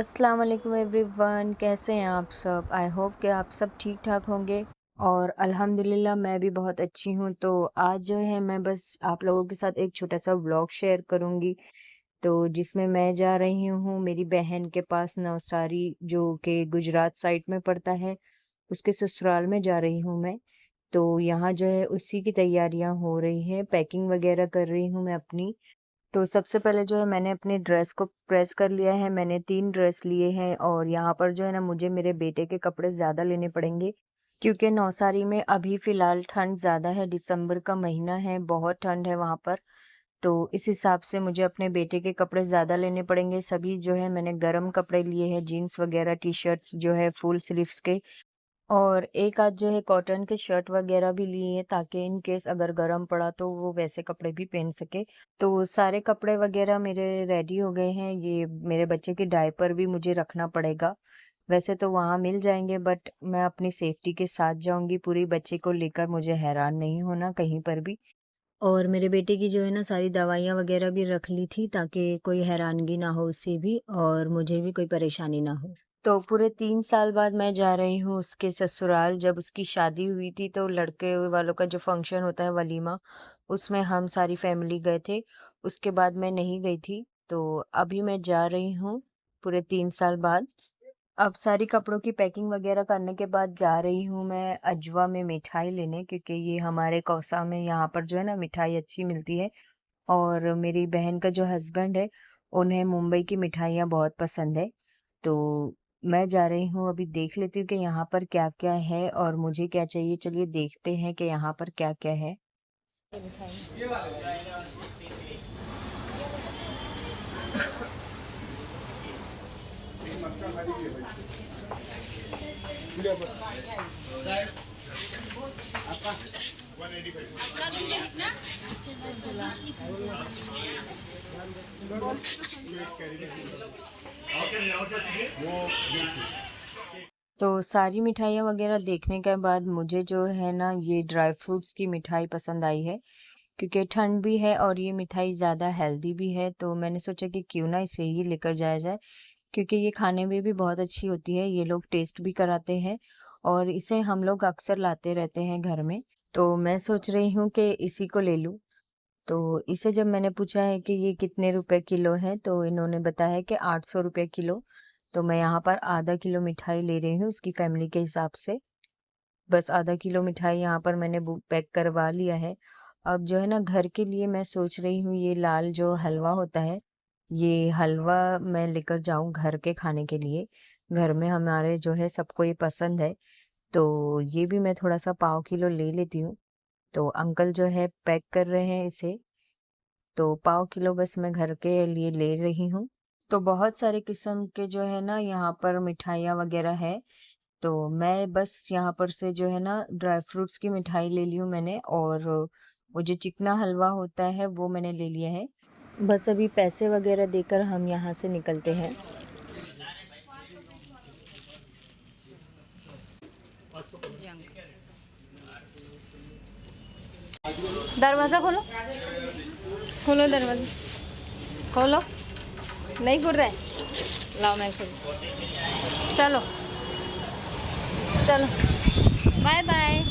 अस्सलाम वालेकुम एवरीवन, कैसे हैं आप सब? आई होप कि आप सब ठीक ठाक होंगे और अल्हम्दुलिल्लाह मैं भी बहुत अच्छी हूँ। तो आज जो है मैं बस आप लोगों के साथ एक छोटा सा व्लॉग शेयर करूँगी, तो जिसमें मैं जा रही हूँ मेरी बहन के पास नवसारी, जो कि गुजरात साइड में पड़ता है, उसके ससुराल में जा रही हूँ मैं। तो यहाँ जो है उसी की तैयारियां हो रही हैं, पैकिंग वगैरह कर रही हूँ मैं अपनी। तो सबसे पहले जो है मैंने अपनी ड्रेस को प्रेस कर लिया है। मैंने 3 ड्रेस लिए हैं और यहाँ पर जो है ना मुझे मेरे बेटे के कपड़े ज़्यादा लेने पड़ेंगे, क्योंकि नवसारी में अभी फ़िलहाल ठंड ज़्यादा है, दिसंबर का महीना है, बहुत ठंड है वहाँ पर। तो इस हिसाब से मुझे अपने बेटे के कपड़े ज़्यादा लेने पड़ेंगे। सभी जो है मैंने गरम कपड़े लिए हैं, जीन्स वगैरह, टी-शर्ट्स जो है फुल स्लीव्स के, और एक आध जो है कॉटन के शर्ट वगैरह भी लिए हैं, ताकि इन केस अगर गर्म पड़ा तो वो वैसे कपड़े भी पहन सके। तो सारे कपड़े वगैरह मेरे रेडी हो गए हैं। ये मेरे बच्चे के डायपर भी मुझे रखना पड़ेगा। वैसे तो वहाँ मिल जाएँगे, बट मैं अपनी सेफ्टी के साथ जाऊँगी पूरी, बच्चे को लेकर मुझे हैरान नहीं होना कहीं पर भी। और मेरे बेटे की जो है ना सारी दवाइयाँ वगैरह भी रख ली थी, ताकि कोई हैरानगी ना हो उसे भी और मुझे भी कोई परेशानी ना हो। तो पूरे 3 साल बाद मैं जा रही हूँ उसके ससुराल। जब उसकी शादी हुई थी तो लड़के वालों का जो फंक्शन होता है वलीमा, उसमें हम सारी फैमिली गए थे। उसके बाद मैं नहीं गई थी। तो अभी मैं जा रही हूँ पूरे 3 साल बाद। अब सारी कपड़ों की पैकिंग वगैरह करने के बाद जा रही हूँ मैं अजवा में मिठाई लेने, क्योंकि ये हमारे कौसा में यहाँ पर जो है ना मिठाई अच्छी मिलती है। और मेरी बहन का जो हस्बैंड है, उन्हें मुंबई की मिठाइयाँ बहुत पसंद है। तो मैं जा रही हूँ, अभी देख लेती हूँ कि यहाँ पर क्या-क्या है और मुझे क्या चाहिए। चलिए देखते हैं कि यहाँ पर क्या-क्या है। ये मिठाई तो सारी मिठाइयाँ वगैरह देखने के बाद मुझे जो है ना ये ड्राई फ्रूट्स की मिठाई पसंद आई है, क्योंकि ठंड भी है और ये मिठाई ज़्यादा हेल्दी भी है। तो मैंने सोचा कि क्यों ना इसे ही लेकर जाया जाए, क्योंकि ये खाने में भी बहुत अच्छी होती है। ये लोग टेस्ट भी कराते हैं और इसे हम लोग अक्सर लाते रहते हैं घर में। तो मैं सोच रही हूँ कि इसी को ले लूँ। तो इसे जब मैंने पूछा है कि ये कितने रुपए किलो है, तो इन्होंने बताया कि 800 रुपए किलो। तो मैं यहाँ पर आधा किलो मिठाई ले रही हूँ उसकी फैमिली के हिसाब से। बस आधा किलो मिठाई यहाँ पर मैंने पैक करवा लिया है। अब जो है ना घर के लिए मैं सोच रही हूँ ये लाल जो हलवा होता है, ये हलवा मैं लेकर जाऊँ घर के खाने के लिए। घर में हमारे जो है सबको ये पसंद है। तो ये भी मैं थोड़ा-सा पाव किलो ले लेती हूँ। तो अंकल जो है पैक कर रहे हैं इसे, तो पाव किलो बस मैं घर के लिए ले रही हूँ। तो बहुत सारे किस्म के जो है ना यहाँ पर मिठाइयाँ वगैरह है। तो मैं बस यहाँ पर से जो है ना ड्राई फ्रूट्स की मिठाई ले ली हूँ मैंने, और वो जो चिकना हलवा होता है वो मैंने ले लिया है। बस अभी पैसे वगैरह देकर हम यहाँ से निकलते हैं। दरवाज़ा खोलो, खोलो दरवाज़ा, खोलो। नहीं खुल रहा है, लाओ मैं खोल। चलो चलो, बाय बाय।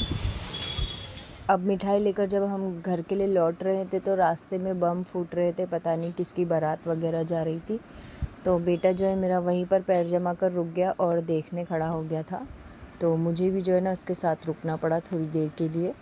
अब मिठाई लेकर जब हम घर के लिए लौट रहे थे तो रास्ते में बम फूट रहे थे, पता नहीं किसकी बारात वगैरह जा रही थी। तो बेटा जो है मेरा वहीं पर पैर जमा कर रुक गया और देखने खड़ा हो गया था। तो मुझे भी जो है ना उसके साथ रुकना पड़ा थोड़ी देर के लिए।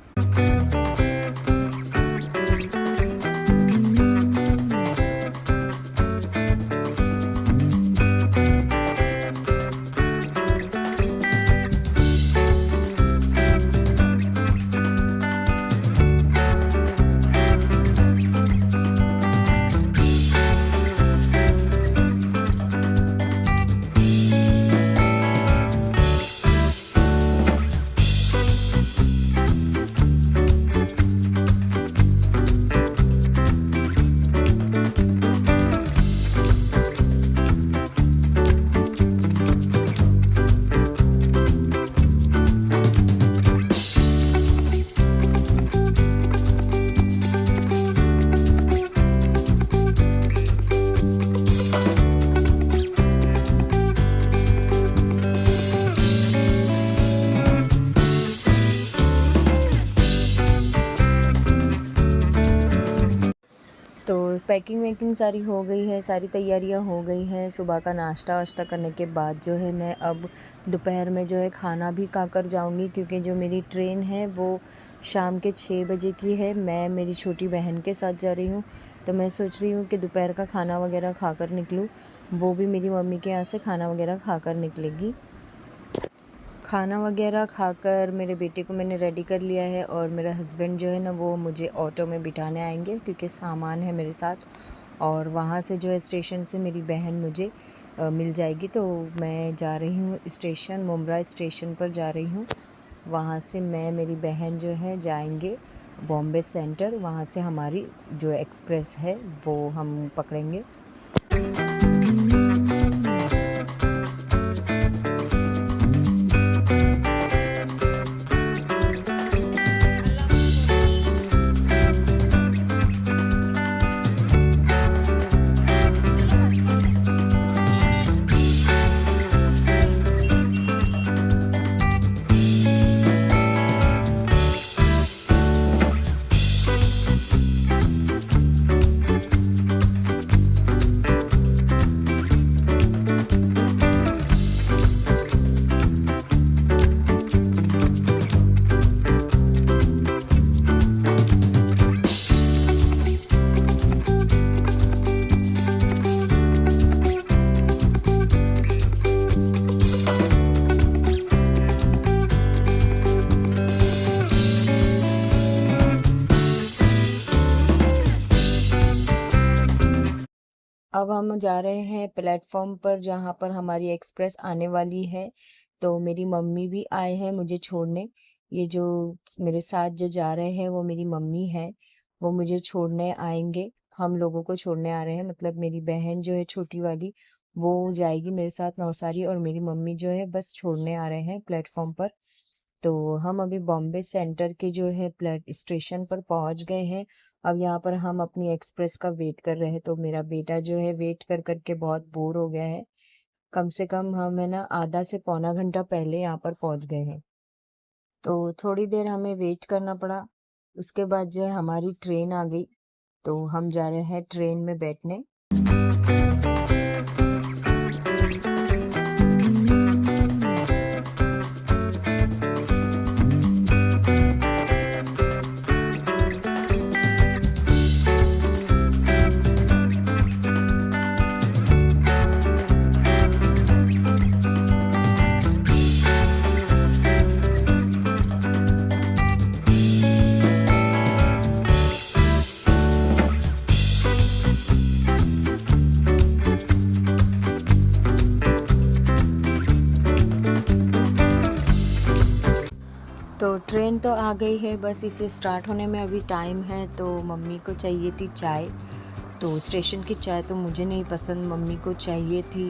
पैकिंग वैकिंग सारी हो गई है, सारी तैयारियां हो गई हैं। सुबह का नाश्ता वाश्ता करने के बाद जो है मैं अब दोपहर में जो है खाना भी खा कर जाऊँगी, क्योंकि जो मेरी ट्रेन है वो शाम के 6 बजे की है। मैं मेरी छोटी बहन के साथ जा रही हूँ, तो मैं सोच रही हूँ कि दोपहर का खाना वगैरह खा कर निकलूँ। वो भी मेरी मम्मी के यहाँ से खाना वगैरह खा कर निकलेगी। खाना वगैरह खाकर मेरे बेटे को मैंने रेडी कर लिया है, और मेरा हस्बैंड जो है ना वो मुझे ऑटो में बिठाने आएंगे, क्योंकि सामान है मेरे साथ। और वहाँ से जो है स्टेशन से मेरी बहन मुझे मिल जाएगी। तो मैं जा रही हूँ स्टेशन, मुम्बरा स्टेशन पर जा रही हूँ। वहाँ से मैं मेरी बहन जो है जाएंगे बॉम्बे सेंटर। वहाँ से हमारी जो एक्सप्रेस है वो हम पकड़ेंगे। अब हम जा रहे हैं प्लेटफॉर्म पर, जहाँ पर हमारी एक्सप्रेस आने वाली है। तो मेरी मम्मी भी आए हैं मुझे छोड़ने। ये जो मेरे साथ जो जा रहे हैं वो मेरी मम्मी है, वो मुझे छोड़ने आएंगे। हम लोगों को छोड़ने आ रहे हैं, मतलब मेरी बहन जो है छोटी वाली वो जाएगी मेरे साथ नौसारी, और मेरी मम्मी जो है बस छोड़ने आ रहे हैं प्लेटफॉर्म पर। तो हम अभी बॉम्बे सेंटर के जो है प्लेट स्टेशन पर पहुंच गए हैं। अब यहाँ पर हम अपनी एक्सप्रेस का वेट कर रहे हैं। तो मेरा बेटा जो है वेट कर करके बहुत बोर हो गया है। कम से कम हम है ना आधा से पौना घंटा पहले यहाँ पर पहुंच गए हैं। तो थोड़ी देर हमें वेट करना पड़ा। उसके बाद जो है हमारी ट्रेन आ गई, तो हम जा रहे हैं ट्रेन में बैठने। तो ट्रेन तो आ गई है, बस इसे स्टार्ट होने में अभी टाइम है। तो मम्मी को चाहिए थी चाय। तो स्टेशन की चाय तो मुझे नहीं पसंद, मम्मी को चाहिए थी।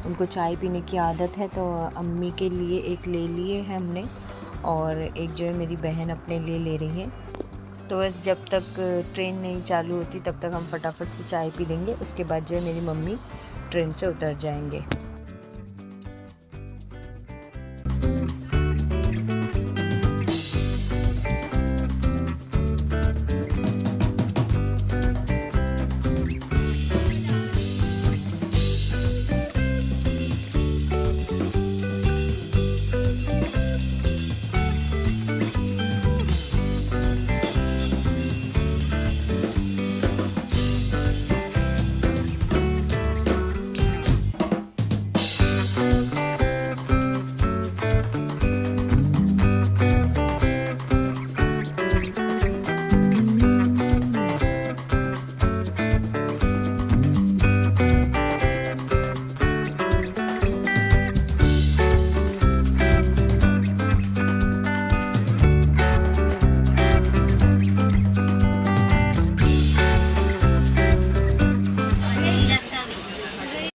उनको चाय पीने की आदत है, तो अम्मी के लिए एक ले लिए हैं हमने, और एक जो है मेरी बहन अपने लिए ले रही है। तो बस जब तक ट्रेन नहीं चालू होती तब तक हम फटाफट से चाय पी लेंगे। उसके बाद जो है मेरी मम्मी ट्रेन से उतर जाएंगे।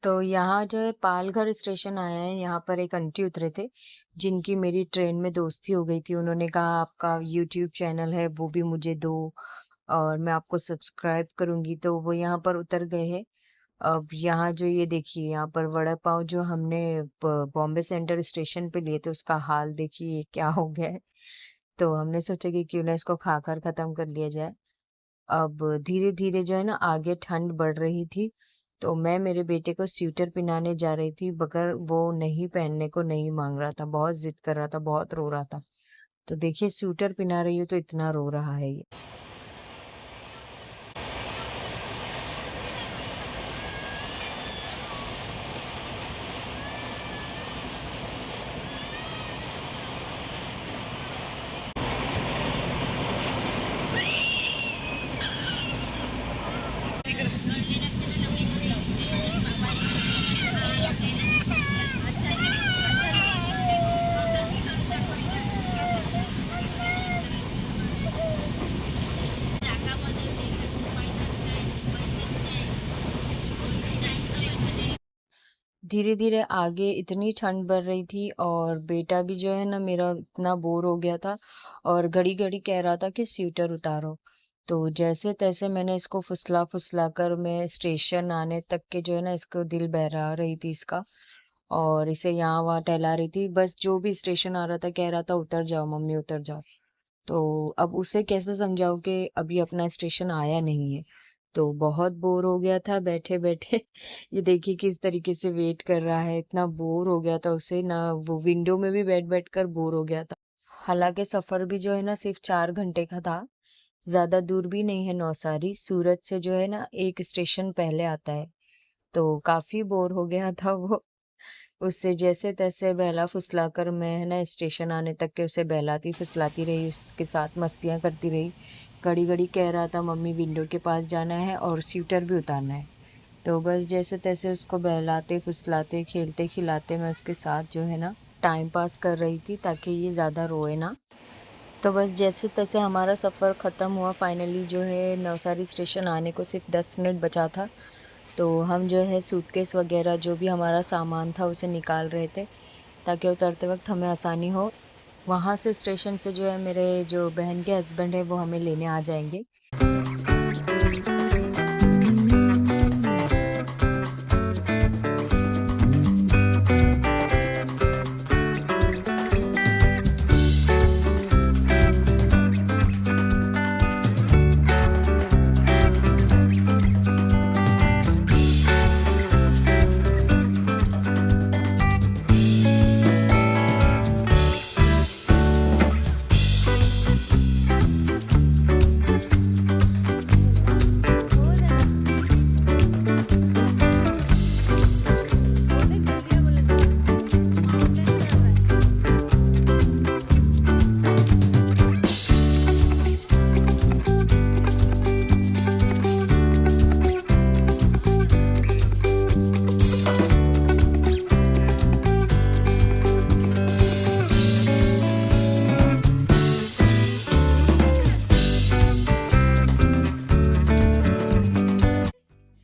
तो यहाँ जो है पालघर स्टेशन आया है। यहाँ पर एक आंटी उतरे थे, जिनकी मेरी ट्रेन में दोस्ती हो गई थी। उन्होंने कहा आपका यूट्यूब चैनल है वो भी मुझे दो, और मैं आपको सब्सक्राइब करूंगी। तो वो यहाँ पर उतर गए हैं। अब यहाँ जो ये देखिए, यहाँ पर वड़ा पाव जो हमने बॉम्बे सेंटर स्टेशन पे लिए थे उसका हाल देखिए क्या हो गया है। तो हमने सोचा कि क्यों ना इसको खाकर खत्म कर लिया जाए। अब धीरे-धीरे जो है ना आगे ठंड बढ़ रही थी, तो मैं मेरे बेटे को स्वेटर पहनाने जा रही थी मगर वो नहीं पहनने को नहीं माँग रहा था, बहुत ज़िद कर रहा था, बहुत रो रहा था। तो देखिए स्वेटर पहना रही हूँ तो इतना रो रहा है ये। धीरे-धीरे आगे इतनी ठंड बढ़ रही थी और बेटा भी जो है ना मेरा इतना बोर हो गया था और घड़ी-घड़ी कह रहा था कि स्वेटर उतारो। तो जैसे-तैसे मैंने इसको फुसला-फुसला कर मैं स्टेशन आने तक के जो है ना इसको दिल बहला रही थी इसका और इसे यहाँ-वहाँ टहला रही थी। बस जो भी स्टेशन आ रहा था कह रहा था उतर जाओ मम्मी उतर जाओ। तो अब उसे कैसे समझाऊँ कि अभी अपना स्टेशन आया नहीं है। तो बहुत बोर हो गया था बैठे-बैठे ये देखिए किस तरीके से वेट कर रहा है, इतना बोर हो गया था उसे ना वो विंडो में भी बैठ-बैठ कर बोर हो गया था। हालाँकि सफ़र भी जो है ना सिर्फ़ 4 घंटे का था, ज़्यादा दूर भी नहीं है नौसारी, सूरत से जो है ना 1 स्टेशन पहले आता है, तो काफ़ी बोर हो गया था वो। उससे जैसे-तैसे बहला-फुसलाकर मैं है ना स्टेशन आने तक के उसे बहलाती-फुसलाती रही, उसके साथ मस्तियाँ करती रही। घड़ी-घड़ी कह रहा था मम्मी विंडो के पास जाना है और स्वेटर भी उतारना है। तो बस जैसे-तैसे उसको बहलाते-फुसलाते, खेलते-खिलाते मैं उसके साथ जो है ना टाइम पास कर रही थी ताकि ये ज़्यादा रोए ना। तो बस जैसे-तैसे हमारा सफ़र ख़त्म हुआ फाइनली जो है नवसारी स्टेशन आने को सिर्फ़ 10 मिनट बचा था। तो हम जो है सूटकेस वग़ैरह जो भी हमारा सामान था उसे निकाल रहे थे, ताकि उतरते वक़्त हमें आसानी हो। वहाँ से स्टेशन से जो है मेरे जो बहन के हस्बैंड हैं वो हमें लेने आ जाएँगे।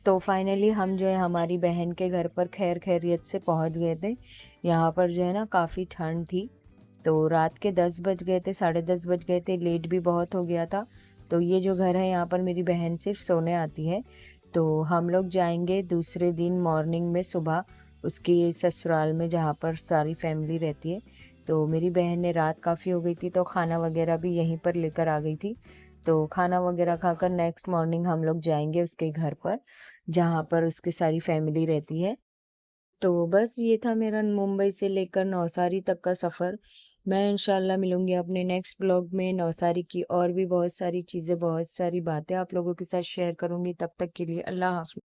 तो फाइनली हम जो है हमारी बहन के घर पर खैर खैरियत से पहुंच गए थे। यहाँ पर जो है ना काफ़ी ठंड थी, तो रात के 10 बज गए थे, साढ़े 10 बज गए थे, लेट भी बहुत हो गया था। तो ये जो घर है यहाँ पर मेरी बहन सिर्फ सोने आती है। तो हम लोग जाएंगे दूसरे दिन मॉर्निंग में सुबह उसके ससुराल में जहाँ पर सारी फैमिली रहती है। तो मेरी बहन ने रात काफ़ी हो गई थी तो खाना वगैरह भी यहीं पर लेकर आ गई थी। तो खाना वगैरह खाकर नेक्स्ट मॉर्निंग हम लोग जाएंगे उसके घर पर जहाँ पर उसकी सारी फैमिली रहती है। तो बस ये था मेरा मुंबई से लेकर नवसारी तक का सफ़र। मैं इंशाल्लाह मिलूँगी अपने नेक्स्ट ब्लॉग में नवसारी की और भी बहुत सारी चीज़ें, बहुत सारी बातें आप लोगों के साथ शेयर करूँगी। तब तक के लिए अल्लाह हाफ़िज़।